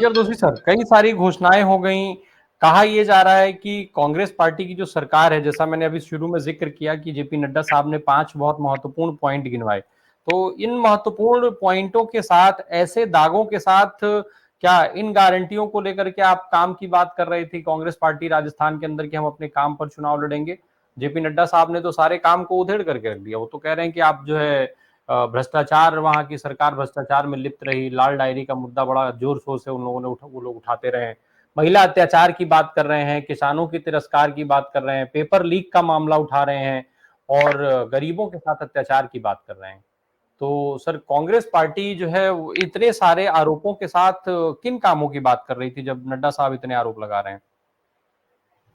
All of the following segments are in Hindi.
जिगर दोषी सर, कई सारी घोषणाएं हो गई। कहा यह जा रहा है कि कांग्रेस पार्टी की जो सरकार है, जैसा मैंने अभी शुरू में जिक्र किया कि जेपी नड्डा साहब ने 5 बहुत महत्वपूर्ण पॉइंट गिनवाए। तो इन महत्वपूर्ण पॉइंटों के साथ, ऐसे दागों के साथ, क्या इन गारंटियों को लेकर के आप काम की बात कर रही थी कांग्रेस पार्टी राजस्थान के अंदर कि हम अपने काम पर चुनाव लड़ेंगे? जेपी नड्डा साहब ने तो सारे काम को उधेड़ करके रख दिया। वो तो कह रहे हैं कि आप जो है भ्रष्टाचार, वहां की सरकार भ्रष्टाचार में लिप्त रही, लाल डायरी का मुद्दा बड़ा जोर शोर से उन लोगों ने वो लोग उठाते रहे, महिला अत्याचार की बात कर रहे हैं, किसानों की तिरस्कार की बात कर रहे हैं, पेपर लीक का मामला उठा रहे हैं और गरीबों के साथ अत्याचार की बात कर रहे हैं। तो सर, कांग्रेस पार्टी जो है इतने सारे आरोपों के साथ किन कामों की बात कर रही थी जब नड्डा साहब इतने आरोप लगा रहे हैं?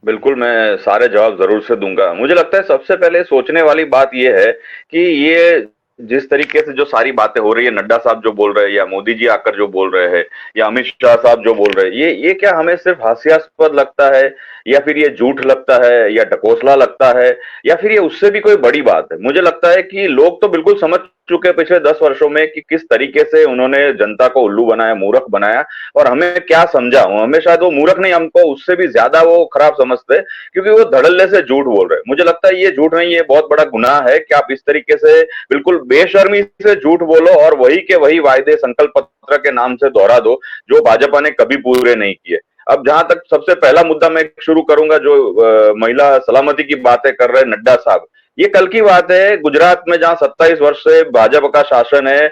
बिल्कुल, मैं सारे जवाब ज़रूर से दूँगा। मुझे लगता है सबसे पहले सोचने वाली बात ये है कि ये जिस तरीके से जो सारी बातें हो रही है, नड्डा साहब जो बोल रहे हैं या मोदी जी आकर जो बोल रहे हैं या अमित शाह साहब जो बोल रहे हैं, ये क्या हमें सिर्फ़ हास्यास्पद लगता है या फिर ये झूठ लगता है या ढकोसला लगता है या फिर ये उससे भी कोई बड़ी बात है? मुझे लगता है कि लोग तो बिल्कुल समझ चुके हैं पिछले 10 वर्षों में कि किस तरीके से उन्होंने जनता को उल्लू बनाया, मूर्ख बनाया और हमें क्या समझा। हमें शायद वो मूर्ख नहीं, हमको उससे भी ज़्यादा वो खराब समझते हैं क्योंकि वो धड़ल्ले से झूठ बोल रहे हैं। मुझे लगता है ये झूठ नहीं, ये बहुत बड़ा गुनाह है कि आप इस तरीके से बिल्कुल बेशर्मी से झूठ बोलो और वही के वही वायदे संकल्प पत्र के नाम से दोहरा दो जो भाजपा ने कभी पूरे नहीं किए। अब जहां तक सबसे पहला मुद्दा मैं शुरू करूंगा जो महिला सलामती की बातें कर रहे हैं नड्डा साहब, ये कल की बात है। गुजरात में जहां 27 वर्ष से भाजपा का शासन है,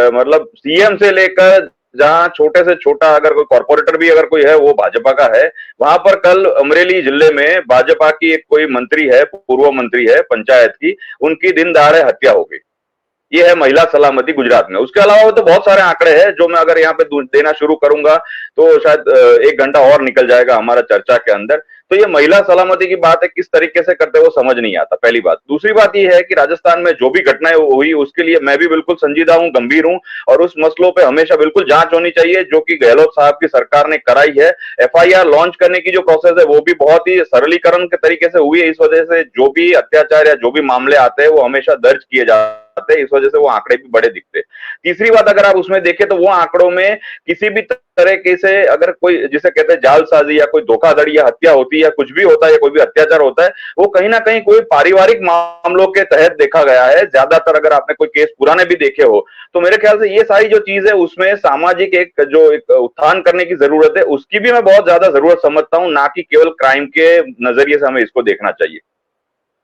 मतलब सीएम से लेकर जहां छोटे से छोटा अगर कोई कॉर्पोरेटर भी अगर कोई है वो भाजपा का है, वहां पर कल अमरेली जिले में भाजपा की एक कोई मंत्री है, पूर्व मंत्री है पंचायत की, उनकी दिन दहाड़े हत्या हो गई। ये है महिला सलामती गुजरात में। उसके अलावा तो बहुत सारे आंकड़े हैं जो मैं अगर यहाँ पे देना शुरू करूंगा तो शायद 1 घंटा और निकल जाएगा हमारा चर्चा के अंदर। तो ये महिला सलामती की बात है, किस तरीके से करते वो समझ नहीं आता, पहली बात। दूसरी बात ये है कि राजस्थान में जो भी घटनाएं हुई उसके लिए मैं भी बिल्कुल संजीदा हूं, गंभीर हूं और उस मसलों पे हमेशा बिल्कुल जांच होनी चाहिए जो कि गहलोत साहब की सरकार ने कराई है। एफआईआर लॉन्च करने की जो प्रोसेस है वो भी बहुत ही सरलीकरण के तरीके से हुई है। इस वजह से जो भी अत्याचार या जो भी मामले आते हैं वो हमेशा दर्ज किए जाते हैं, इस वजह से वो आंकड़े भी बड़े दिखते हैं। तीसरी बात अगर आप उसमें देखें तो वो आंकड़ों में किसी भी तरह से अगर कोई जिसे कहते हैं जालसाजी या कोई धोखाधड़ी या हत्या होती है या कुछ भी होता है या कोई भी अत्याचार होता है, वो कहीं ना कहीं कोई पारिवारिक मामलों के तहत देखा गया है ज्यादातर। अगर आपने कोई केस पुराने भी देखे हो तो मेरे ख्याल से ये सारी जो चीज है उसमें सामाजिक एक उत्थान करने की जरूरत है, उसकी भी मैं बहुत ज्यादा जरूरत समझता हूं, ना कि केवल क्राइम के नजरिए से हमें इसको देखना चाहिए।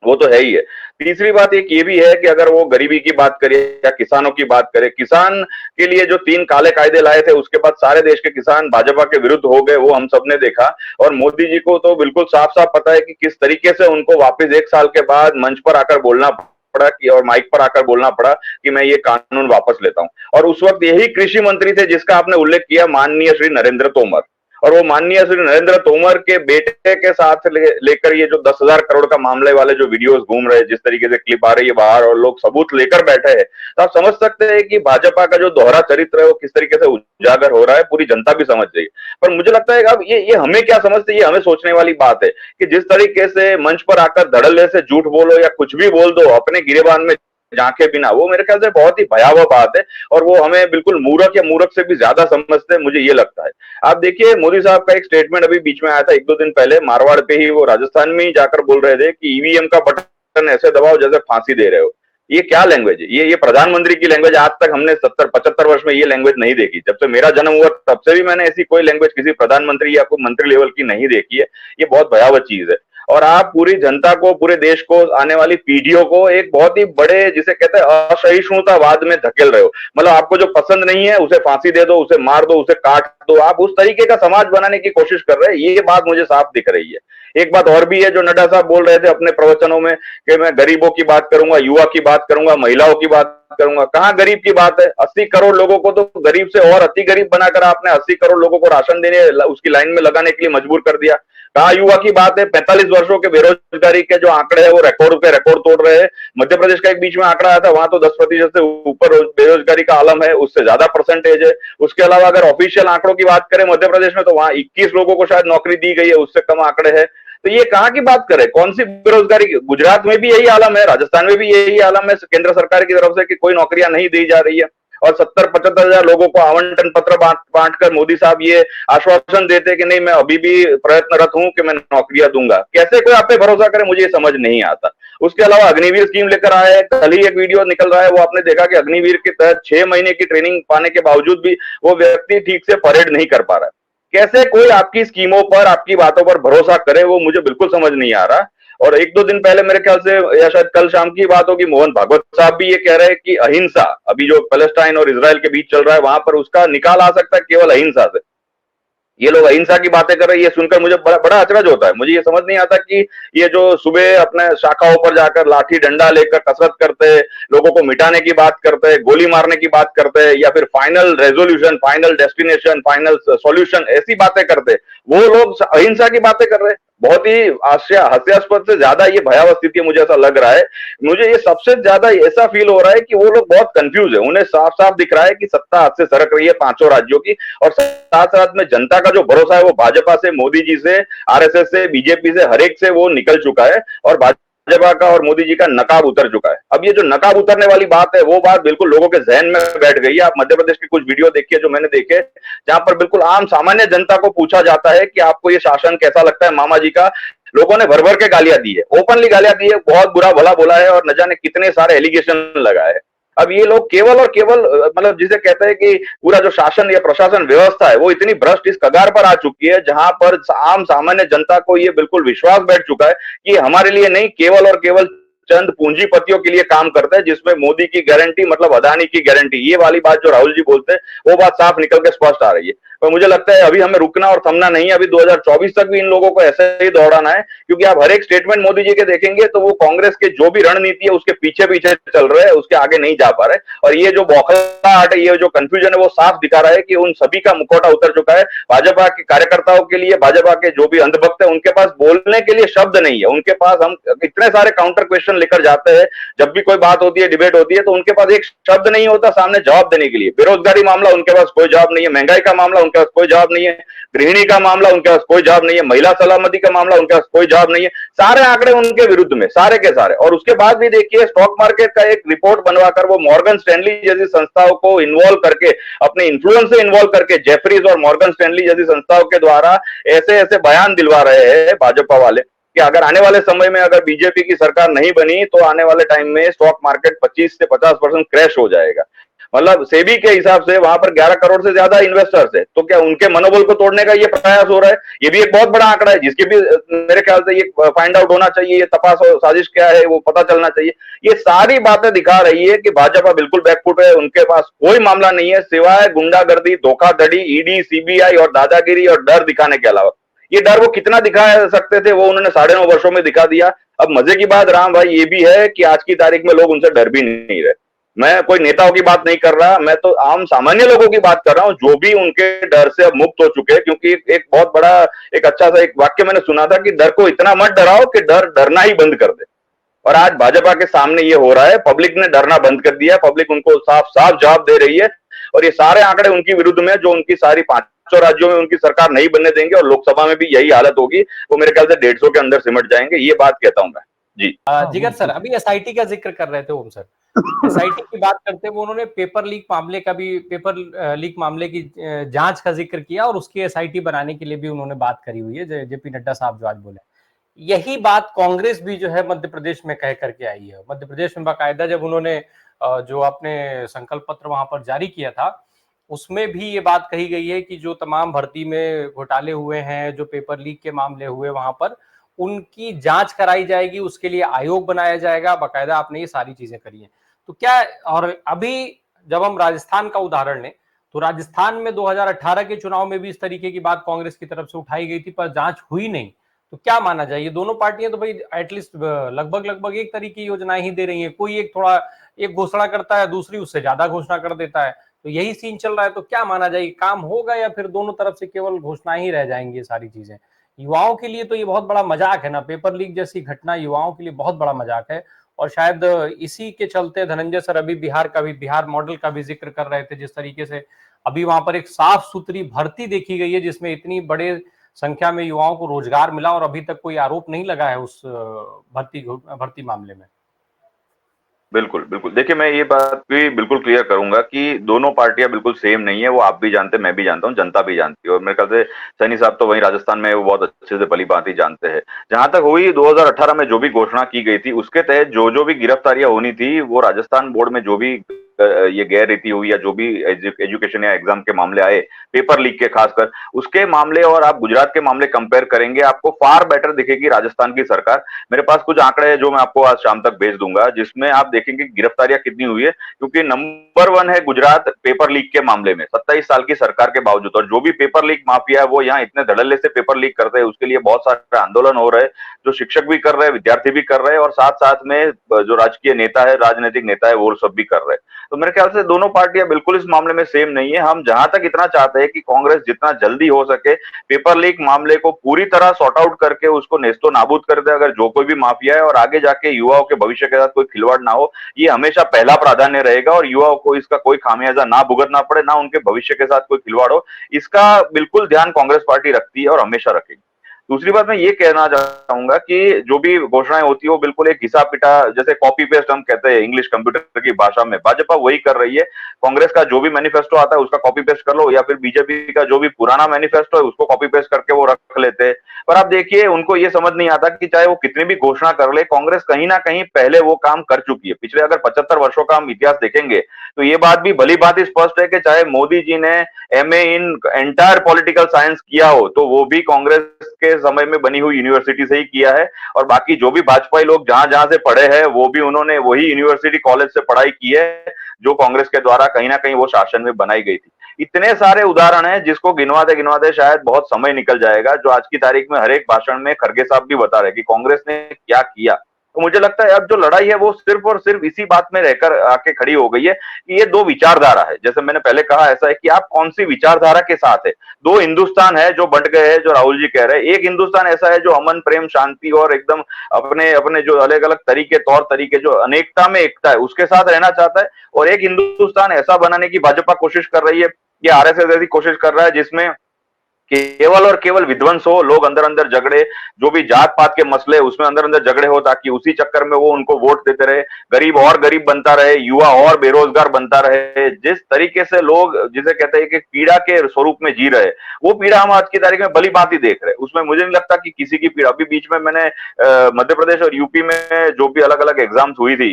वो तो है ही है। तीसरी बात एक ये भी है कि अगर वो गरीबी की बात करे या किसानों की बात करे, किसान के लिए जो 3 काले कायदे लाए थे उसके बाद सारे देश के किसान भाजपा के विरुद्ध हो गए, वो हम सबने देखा। और मोदी जी को तो बिल्कुल साफ साफ पता है कि किस तरीके से उनको वापस 1 साल के बाद मंच पर आकर बोलना पड़ा कि और माइक पर आकर बोलना पड़ा कि मैं ये कानून वापस लेता हूं। और उस वक्त यही कृषि मंत्री थे जिसका आपने उल्लेख किया, माननीय श्री नरेंद्र तोमर। और वो माननीय श्री नरेंद्र तोमर के बेटे के साथ लेकर ये जो 10,000 करोड़ का मामले वाले जो वीडियोस घूम रहे हैं, जिस तरीके से क्लिप आ रही है बाहर और लोग सबूत लेकर बैठे हैं, तो आप समझ सकते हैं कि भाजपा का जो दोहरा चरित्र है वो किस तरीके से उजागर हो रहा है, पूरी जनता भी समझ जाएगी। पर मुझे लगता है कि अब ये हमें क्या समझते, ये हमें सोचने वाली बात है कि जिस तरीके से मंच पर आकर धड़ल्ले से झूठ बोलो या कुछ भी बोल दो अपने गिरेबान में झांके बिना, वो मेरे ख्याल से बहुत ही भयावह बात है और वो हमें बिल्कुल मूर्ख या मूर्ख से भी ज्यादा समझते हैं, मुझे ये लगता है। आप देखिए मोदी साहब का एक स्टेटमेंट अभी बीच में आया था 1-2 दिन पहले, मारवाड़ पे ही वो राजस्थान में ही जाकर बोल रहे थे कि ईवीएम का बटन ऐसे दबाओ जैसे फांसी दे रहे हो। ये क्या लैंग्वेज है? ये प्रधानमंत्री की लैंग्वेज। आज तक हमने 70-75 वर्ष में ये लैंग्वेज नहीं देखी। जब से मेरा जन्म हुआ तब से भी मैंने ऐसी कोई लैंग्वेज किसी प्रधानमंत्री या कोई मंत्री लेवल की नहीं देखी है। ये बहुत भयावह चीज है और आप पूरी जनता को, पूरे देश को, आने वाली पीढ़ियों को एक बहुत ही बड़े जिसे कहते हैं असहिष्णुतावाद में धकेल रहे हो। मतलब आपको जो पसंद नहीं है उसे फांसी दे दो, उसे मार दो, उसे काट दो, आप उस तरीके का समाज बनाने की कोशिश कर रहे हैं। ये बात मुझे साफ दिख रही है। एक बात और भी है जो नड्डा साहब बोल रहे थे अपने प्रवचनों में कि मैं गरीबों की बात करूंगा, युवा की बात करूंगा, महिलाओं की बात करूंगा। कहां गरीब की बात है? 80 करोड़ लोगों को तो गरीब से और अति गरीब बनाकर आपने 80 करोड़ लोगों को राशन देने उसकी लाइन में लगाने के लिए मजबूर कर दिया। कहा युवा की बात है? 45 वर्षों के बेरोजगारी के जो आंकड़े हैं वो रिकॉर्ड पे रिकॉर्ड तोड़ रहे हैं। मध्य प्रदेश का एक बीच में आंकड़ा आया था, वहां तो 10% से ऊपर बेरोजगारी का आलम है, उससे ज्यादा परसेंटेज है। उसके अलावा अगर ऑफिशियल आंकड़ों की बात करें मध्य प्रदेश में तो वहां 21 लोगों को शायद नौकरी दी गई है, उससे कम आंकड़े हैं। तो ये कहां की बात करें, कौन सी बेरोजगारी? गुजरात में भी यही आलम है, राजस्थान में भी यही आलम है केंद्र सरकार की तरफ से कि कोई नौकरियां नहीं दी जा रही है। और 70-75 हजार लोगों को आवंटन पत्र बांटकर मोदी साहब ये आश्वासन देते कि नहीं मैं अभी भी प्रयत्नरत हूं कि मैं नौकरियां दूंगा। कैसे कोई आप पे भरोसा करे, मुझे ये समझ नहीं आता। उसके अलावा अग्निवीर स्कीम लेकर आए, कल ही एक वीडियो निकल रहा है, वो आपने देखा कि अग्निवीर के तहत 6 महीने की ट्रेनिंग पाने के बावजूद भी वो व्यक्ति ठीक से परेड नहीं कर पा रहा है। कैसे कोई आपकी स्कीमों पर, आपकी बातों पर भरोसा करे, वो मुझे बिल्कुल समझ नहीं आ रहा। और एक दो दिन पहले मेरे ख्याल से, या शायद कल शाम की बात होगी, मोहन भागवत साहब भी ये कह रहे हैं कि अहिंसा, अभी जो पैलेस्टाइन और इजराइल के बीच चल रहा है, वहां पर उसका निकाल आ सकता है केवल अहिंसा से। ये लोग अहिंसा की बातें कर रहे हैं, ये सुनकर मुझे बड़ा बड़ा अचरज होता है। मुझे ये समझ नहीं आता कि ये जो सुबह अपने शाखाओं पर जाकर लाठी डंडा लेकर कसरत करते हैं, लोगों को मिटाने की बात करते हैं, गोली मारने की बात करते हैं, या फिर final resolution, final destination, final solution, ऐसी बातें करते हैं, वो लोग अहिंसा की बातें कर रहे हैं। बहुत ही हास्यास्पद से ज्यादा ये भयावह स्थिति, मुझे ऐसा लग रहा है। मुझे ये सबसे ज्यादा ऐसा फील हो रहा है कि वो लोग बहुत कंफ्यूज है। उन्हें साफ साफ दिख रहा है कि सत्ता हाथ से सरक रही है पांचों राज्यों की, और साथ साथ में जनता का जो भरोसा है वो भाजपा से, मोदी जी से, आरएसएस से, बीजेपी से, हर एक से वो निकल चुका है, और भाजपा का और मोदी जी का नकाब उतर चुका है। अब ये जो नकाब उतरने वाली बात है, वो बात बिल्कुल लोगों के जहन में बैठ गई है। आप मध्य प्रदेश की कुछ वीडियो देखिए जो मैंने देखे, जहां पर बिल्कुल आम सामान्य जनता को पूछा जाता है कि आपको ये शासन कैसा लगता है मामा जी का। लोगों ने भर भर के गालियां दी है, ओपनली गालियां दी है, बहुत बुरा भला बोला है, और न जाने कितने सारे एलिगेशन लगाए है। अब ये लोग केवल और केवल मतलब जिसे कहते हैं कि पूरा जो शासन या प्रशासन व्यवस्था है वो इतनी भ्रष्ट इस कगार पर आ चुकी है, जहां पर आम सामान्य जनता को ये बिल्कुल विश्वास बैठ चुका है कि हमारे लिए नहीं, केवल और केवल चंद पूंजीपतियों के लिए काम करता है, जिसमें मोदी की गारंटी मतलब अदानी की गारंटी। ये वाली बात जो राहुल जी बोलते हैं, वो बात साफ निकल के स्पष्ट आ रही है। पर मुझे लगता है अभी हमें रुकना और थमना नहीं है। अभी 2024 तक भी इन लोगों को ऐसे ही दौड़ाना है, क्योंकि आप हर एक स्टेटमेंट मोदी जी के देखेंगे तो वो कांग्रेस के जो भी रणनीति है उसके पीछे पीछे चल रहे हैं, उसके आगे नहीं जा पा रहे। और ये जो बौखलाहट है, ये जो कंफ्यूजन है, वो साफ दिखा रहा है कि उन सभी का मुखौटा उतर चुका है। भाजपा के कार्यकर्ताओं के लिए, भाजपा के जो भी अंधभक्त है, उनके पास बोलने के लिए शब्द नहीं है। उनके पास हम इतने सारे काउंटर क्वेश्चन लेकर जाते हैं, जब भी कोई बात होती है, डिबेट होती है, तो उनके पास एक शब्द नहीं होता सामने जवाब देने के लिए। बेरोजगारी मामला, उनके पास कोई जवाब नहीं है। महंगाई का मामला, उनके पास कोई जवाब नहीं है। गृहिणी का मामला, उनके पास कोई जवाब नहीं है। महिला सलामती का मामला, उनके पास कोई जवाब नहीं है। सारे आंकड़े उनके विरुद्ध में, सारे के सारे। और उसके बाद भी देखिए, स्टॉक मार्केट का एक रिपोर्ट बनवाकर वो मॉर्गन स्टैनली जैसी संस्थाओं को इन्वॉल्व करके, अपने इन्फ्लुएंस से इन्वॉल्व करके, जेफरीज और मॉर्गन स्टैनली जैसी संस्थाओं के द्वारा ऐसे ऐसे बयान दिलवा रहे हैं भाजपा वाले कि अगर आने वाले समय में अगर बीजेपी की सरकार नहीं बनी तो आने वाले टाइम में स्टॉक मार्केट 25 से 50% क्रैश हो जाएगा। मतलब सेबी के हिसाब से वहां पर 11 करोड़ से ज्यादा इन्वेस्टर्स है, तो क्या उनके मनोबल को तोड़ने का ये प्रयास हो रहा है? ये भी एक बहुत बड़ा आंकड़ा है, जिसके भी मेरे ख्याल से ये फाइंड आउट होना चाहिए, ये तपास और साजिश क्या है वो पता चलना चाहिए। ये सारी बातें दिखा रही है कि भाजपा बिल्कुल बैकफुट है, उनके पास कोई मामला नहीं है सिवाय गुंडागर्दी, धोखाधड़ी, ईडी, सीबीआई और दादागिरी और डर दिखाने के अलावा। ये डर वो कितना दिखा सकते थे, वो उन्होंने 9.5 वर्षों में दिखा दिया। अब मजे की बात राम भाई ये भी है कि आज की तारीख में लोग उनसे डर भी नहीं रहे। मैं कोई नेताओं की बात नहीं कर रहा, मैं तो आम सामान्य लोगों की बात कर रहा हूं, जो भी उनके डर से अब मुक्त हो चुके हैं। क्योंकि एक बहुत बड़ा, एक अच्छा सा एक वाक्य मैंने सुना था कि डर को इतना मत डराओ कि डर डरना ही बंद कर दे। और आज भाजपा के सामने ये हो रहा है, पब्लिक ने डरना बंद कर दिया, पब्लिक उनको साफ साफ जवाब दे रही है। और ये सारे आंकड़े उनकी विरुद्ध में, जो उनकी सारी पांचों राज्यों में उनकी सरकार नहीं बनने देंगे, और लोकसभा में भी यही हालत होगी। वो मेरे ख्याल से 150 के अंदर सिमट जाएंगे, ये बात कहता हूं मैं। जी जिगर सर, अभी एसआईटी का जिक्र कर रहे थे ओम सर। एसआईटी की बात करते हुए उन्होंने पेपर लीक मामले की जांच का जिक्र किया, और उसकी एसआईटी बनाने के लिए भी उन्होंने बात करी हुई है, जेपी नड्डा साहब जो आज बोले। यही बात कांग्रेस भी जो है मध्य प्रदेश में कह करके आई है। मध्य प्रदेश में बाकायदा जब उन्होंने जो अपने संकल्प पत्र वहां पर जारी किया था, उसमें भी ये बात कही गई है कि जो तमाम भर्ती में घोटाले हुए हैं, जो पेपर लीक के मामले हुए वहां पर, उनकी जांच कराई जाएगी, उसके लिए आयोग बनाया जाएगा। बाकायदा आपने ये सारी चीजें करी हैं। तो क्या, और अभी जब हम राजस्थान का उदाहरण लें, तो राजस्थान में 2018 के चुनाव में भी इस तरीके की बात कांग्रेस की तरफ से उठाई गई थी, पर जांच हुई नहीं। तो क्या माना जाए, ये दोनों पार्टियां तो भाई एटलीस्ट लगभग एक तरह की योजनाएं ही दे रही हैं। कोई एक थोड़ा एक घोषणा करता है, दूसरी उससे ज्यादा घोषणा कर देता है। तो यही सीन चल रहा है। तो क्या माना जाए, काम होगा या फिर दोनों तरफ से केवल घोषणाएं ही रह जाएंगी ये सारी चीजें? युवाओं के लिए तो ये बहुत बड़ा मजाक है ना, पेपर लीक जैसी घटना युवाओं के लिए बहुत बड़ा मजाक है। और शायद इसी के चलते धनंजय सर अभी बिहार मॉडल का भी जिक्र कर रहे थे, जिस तरीके से अभी वहां पर एक साफ सुथरी भर्ती देखी गई है, जिसमें इतनी बड़े संख्या में युवाओं को रोजगार मिला, और अभी तक कोई आरोप नहीं लगा है उस भर्ती मामले में। बिल्कुल, बिल्कुल। देखिए, मैं ये बात भी बिल्कुल क्लियर करूँगा कि दोनों पार्टियाँ बिल्कुल सेम नहीं है, वो आप भी जानते हैं, मैं भी जानता हूँ, जनता भी जानती है और मेरे ख्याल से सैनी साहब तो वहीं राजस्थान में वो बहुत अच्छे से भली-भांति जानते हैं। जहाँ तक हुई 2018 में जो भी घोषणा की गई थी, उसके तहत जो-जो भी गिरफ्तारियाँ होनी थी, वो राजस्थान बोर्ड में जो भी ये गैर रीति हुई या जो भी एजुकेशन या एग्ज़ाम के मामले आए, पेपर लीक के खासकर, उसके मामले और आप गुजरात के मामले कंपेयर करेंगे, आपको फार बेटर दिखेगी राजस्थान की सरकार। मेरे पास कुछ आंकड़े हैं जो मैं आपको आज शाम तक भेज दूंगा, जिसमें आप देखेंगे गिरफ्तारियां कितनी हुई है, क्योंकि नंबर 1 है गुजरात पेपर लीक के मामले में 27 साल की सरकार के बावजूद। और जो भी पेपर लीक माफिया है वो यहाँ इतने धड़ल्ले से पेपर लीक करते हैं, उसके लिए बहुत सारे आंदोलन हो रहे हैं, जो शिक्षक भी कर रहे हैं, विद्यार्थी भी कर रहे हैं और साथ साथ में जो राजकीय नेता है, राजनीतिक नेता है, वो सब भी कर रहे हैं। तो मेरे ख्याल से दोनों पार्टियां बिल्कुल इस मामले में सेम नहीं है। हम जहां तक इतना चाहते हैं कि कांग्रेस जितना जल्दी हो सके पेपर लीक मामले को पूरी तरह सॉर्ट आउट करके उसको नेस्तो नाबूद कर दे, अगर जो कोई भी माफिया है, और आगे जाके युवाओं के भविष्य के साथ कोई खिलवाड़ ना हो, ये हमेशा पहला प्राधान्य रहेगा और युवाओं को इसका कोई खामियाजा ना भुगतना पड़े, ना उनके भविष्य के साथ कोई खिलवाड़ हो, इसका बिल्कुल ध्यान कांग्रेस पार्टी रखती है और हमेशा रखेगी। दूसरी बात मैं ये कहना चाहूंगा कि जो भी घोषणाएं होती है वो बिल्कुल एक घिसा पिटा, जैसे कॉपी पेस्ट हम कहते हैं इंग्लिश कंप्यूटर की भाषा में, भाजपा वही कर रही है। कांग्रेस का जो भी मैनिफेस्टो आता है उसका कॉपी पेस्ट कर लो, या फिर बीजेपी का जो भी पुराना मैनिफेस्टो है उसको कॉपी पेस्ट करके वो रख लेते हैं। पर आप देखिए, उनको ये समझ नहीं आता कि चाहे वो कितनी भी घोषणा कर ले, कांग्रेस कहीं ना कहीं पहले वो काम कर चुकी है। पिछले अगर 75 वर्षों का हम इतिहास देखेंगे तो ये बात भी भली भांति स्पष्ट है कि चाहे मोदी जी ने MA in entire political science किया हो तो वो भी कांग्रेस के समय में बनी हुई यूनिवर्सिटी से ही किया है, और बाकी जो भी भाजपाई लोग जहां जहां से पढ़े हैं वो भी उन्होंने वही यूनिवर्सिटी कॉलेज से पढ़ाई की है जो कांग्रेस के द्वारा कहीं ना कहीं वो शासन में बनाई गई थी। इतने सारे उदाहरण हैं जिसको गिनवाते शायद बहुत समय निकल जाएगा, जो आज की तारीख में हर एक भाषण में खड़गे साहब भी बता रहे कि कांग्रेस ने क्या किया। तो मुझे लगता है अब जो लड़ाई है वो सिर्फ और सिर्फ इसी बात में रहकर आके खड़ी हो गई है कि ये दो विचारधारा है। जैसे मैंने पहले कहा, ऐसा है कि आप कौन सी विचारधारा के साथ है। दो हिंदुस्तान है जो बंट गए हैं, जो राहुल जी कह रहे हैं। एक हिंदुस्तान ऐसा है जो अमन प्रेम शांति और एकदम अपने अपने जो अलग अलग तरीके तौर तरीके, जो अनेकता में एकता है, उसके साथ रहना चाहता है। और एक हिंदुस्तान ऐसा बनाने की भाजपा कोशिश कर रही है, ये आरएसएस ऐसी कोशिश कर रहा है जिसमें केवल और केवल विध्वंस हो, लोग अंदर अंदर झगड़े, जो भी जात पात के मसले उसमें अंदर अंदर झगड़े हो, ताकि उसी चक्कर में वो उनको वोट देते रहे, गरीब और गरीब बनता रहे, युवा और बेरोजगार बनता रहे। जिस तरीके से लोग जिसे कहते हैं कि पीड़ा के स्वरूप में जी रहे, वो पीड़ा हम आज की तारीख में भली भांति देख रहे हैं। उसमें मुझे नहीं लगता कि किसी की पीड़ा, अभी बीच में मैंने मध्य प्रदेश और यूपी में जो भी अलग अलग एग्जाम्स हुई थी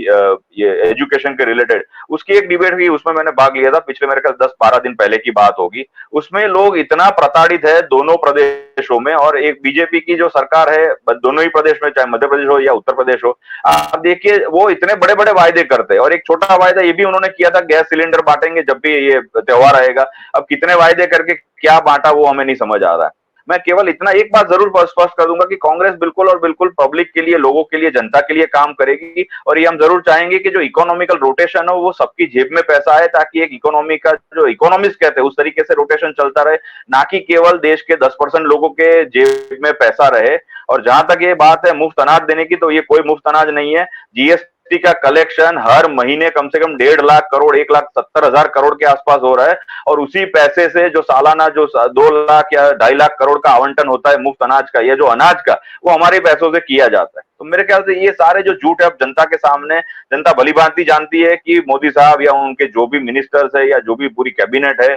ये एजुकेशन के रिलेटेड, उसकी एक डिबेट हुई, उसमें मैंने भाग लिया था, पिछले मेरे ख्याल 10-12 दिन पहले की बात होगी। उसमें लोग इतना प्रताड़ित है दोनों प्रदेशों में, और एक बीजेपी की जो सरकार है दोनों ही प्रदेश में, चाहे मध्य प्रदेश हो या उत्तर प्रदेश हो, आप देखिए वो इतने बड़े बड़े वायदे करते हैं। और एक छोटा वायदा ये भी उन्होंने किया था, गैस सिलेंडर बांटेंगे जब भी ये त्योहार आएगा। अब कितने वायदे करके क्या बांटा वो हमें नहीं समझ आ रहा है। मैं केवल इतना एक बात जरूर स्पष्ट कर दूंगा कि कांग्रेस बिल्कुल और बिल्कुल पब्लिक के लिए, लोगों के लिए, जनता के लिए काम करेगी। और ये हम जरूर चाहेंगे कि जो इकोनॉमिकल रोटेशन हो वो सबकी जेब में पैसा आए, ताकि एक इकोनॉमी का जो इकोनॉमिस्ट कहते हैं उस तरीके से रोटेशन चलता रहे, ना कि केवल देश के 10% लोगों के जेब में पैसा रहे। और जहां तक ये बात है मुफ्त अनाज देने की, तो ये कोई मुफ्त अनाज नहीं है। जीएसटी का कलेक्शन हर महीने कम से कम 1.5 लाख करोड़, 1,70,000 करोड़ के आसपास हो रहा है। और उसी पैसे से जो सालाना जो 2 लाख या 2.5 लाख करोड़ का आवंटन होता है मुफ्त अनाज का, या जो अनाज का, वो हमारे पैसों से किया जाता है। तो मेरे ख्याल से ये सारे जो झूठ है अब जनता के सामने, जनता भली भांति जानती है कि मोदी साहब या उनके जो भी मिनिस्टर्स है या जो भी पूरी कैबिनेट है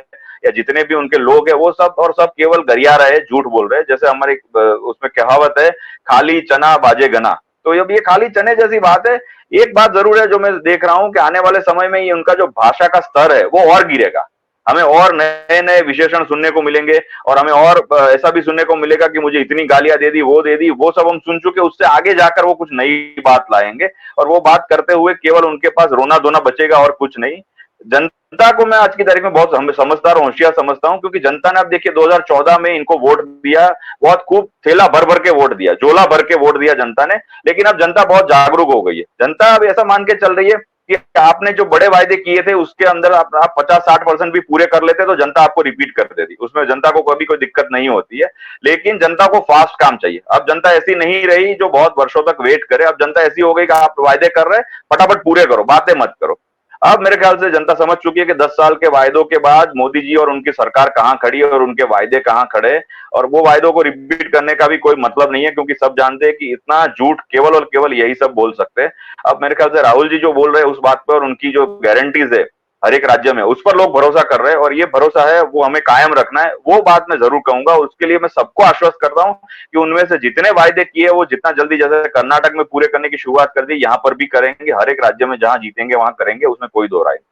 या जितने भी उनके लोग हैं, वो सब और सब केवल गरिया रहे, झूठ बोल रहे हैं। जैसे हमारे उसमें कहावत है, खाली चना बाजे गना। तो अब ये खाली चने जैसी बात है। एक बात जरूर है जो मैं देख रहा हूं कि आने वाले समय में ये उनका जो भाषा का स्तर है वो और गिरेगा। हमें और नए नए विशेषण सुनने को मिलेंगे, और हमें और ऐसा भी सुनने को मिलेगा कि मुझे इतनी गालियां दे दी, वो दे दी, वो सब हम सुन चुके। उससे आगे जाकर वो कुछ नई बात लाएंगे, और वो बात करते हुए केवल उनके पास रोना धोना बचेगा और कुछ नहीं। जनता को मैं आज की तारीख में बहुत समझदार और होशियार समझता हूं, क्योंकि जनता ने अब देखिए 2014 में इनको वोट दिया, बहुत खूब थैला भर भर के वोट दिया, झोला भर के वोट दिया जनता ने। लेकिन अब जनता बहुत जागरूक हो गई है। जनता अब ऐसा मान के चल रही है कि आपने जो बड़े वायदे किए थे उसके अंदर आप 50-60% भी पूरे कर लेते तो जनता आपको रिपीट कर देती, उसमें जनता को कभी कोई दिक्कत नहीं होती है। लेकिन जनता को फास्ट काम चाहिए। अब जनता ऐसी नहीं रही जो बहुत वर्षों तक वेट करे। अब जनता ऐसी हो गई कि आप वायदे कर रहे हैं, फटाफट पूरे करो, बातें मत करो। अब मेरे ख्याल से जनता समझ चुकी है कि 10 साल के वायदों के बाद मोदी जी और उनकी सरकार कहां खड़ी है और उनके वायदे कहां खड़े, और वो वायदों को रिपीट करने का भी कोई मतलब नहीं है, क्योंकि सब जानते हैं कि इतना झूठ केवल और केवल यही सब बोल सकते हैं। अब मेरे ख्याल से राहुल जी जो बोल रहे हैं उस बात पर और उनकी जो गारंटीज है हर एक राज्य में, उस पर लोग भरोसा कर रहे हैं, और ये भरोसा है वो हमें कायम रखना है। वो बात मैं जरूर कहूंगा, उसके लिए मैं सबको आश्वस्त करता हूं कि उनमें से जितने वायदे किए वो जितना जल्दी, जैसे कर्नाटक में पूरे करने की शुरुआत कर दी, यहां पर भी करेंगे, हर एक राज्य में जहां जीतेंगे वहां करेंगे, उसमें कोई दो राय नहीं।